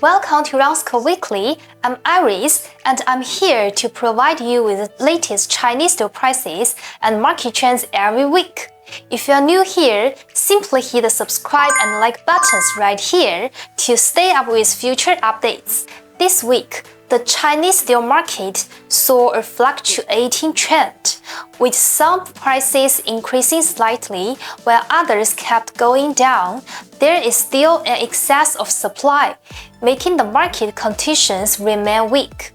Welcome to RONSCO Weekly. I'm Iris, and I'm here to provide you with the latest Chinese steel prices and market trends every week. If you're new here, simply hit the subscribe and like buttons right here to stay up with future updates. This week, the Chinese steel market saw a fluctuating trend, with some prices increasing slightly while others kept going down. There is still an excess of supply, making the market conditions remain weak.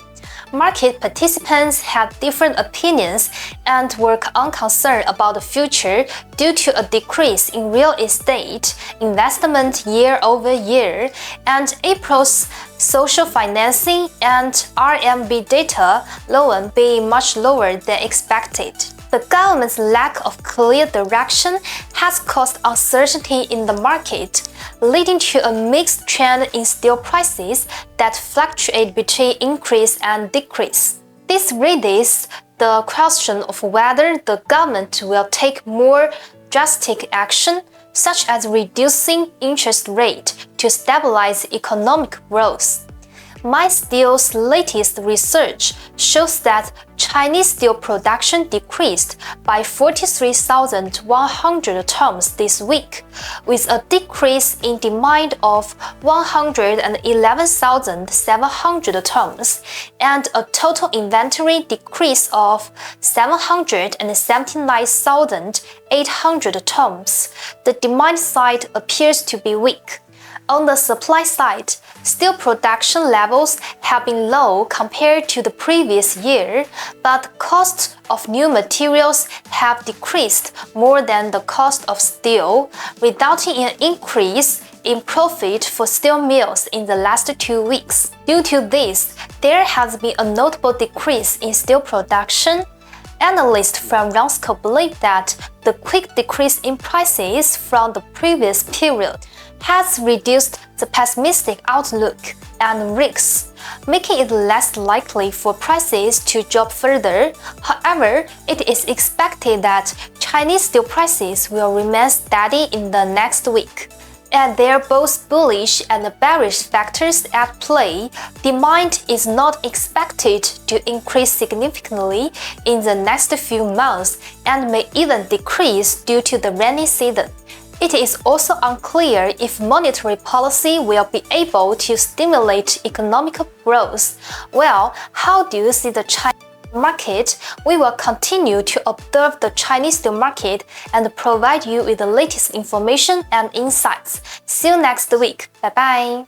Market participants had different opinions and were unconcerned about the future due to a decrease in real estate investment year over year, and April's social financing and RMB data loan being much lower than expected. The government's lack of clear direction has caused uncertainty in the market, leading to a mixed trend in steel prices that fluctuate between increase and decrease. This raises the question of whether the government will take more drastic action, such as reducing interest rate to stabilize economic growth. MySteel's latest research shows that Chinese steel production decreased by 43,100 tons this week, with a decrease in demand of 111,700 tons and a total inventory decrease of 779,800 tons. The demand side appears to be weak. On the supply side, steel production levels have been low compared to the previous year, but costs of new materials have decreased more than the cost of steel, resulting in an increase in profit for steel mills in the last 2 weeks. Due to this, there has been a notable decrease in steel production. Analysts from RONSCO believe that the quick decrease in prices from the previous period has reduced the pessimistic outlook and risks, making it less likely for prices to drop further. However, it is expected that Chinese steel prices will remain steady in the next week. As there are both bullish and bearish factors at play, demand is not expected to increase significantly in the next few months and may even decrease due to the rainy season. It is also unclear if monetary policy will be able to stimulate economic growth. Well, how do you see the Chinese market? We will continue to observe the Chinese steel market and provide you with the latest information and insights. See you next week. Bye bye.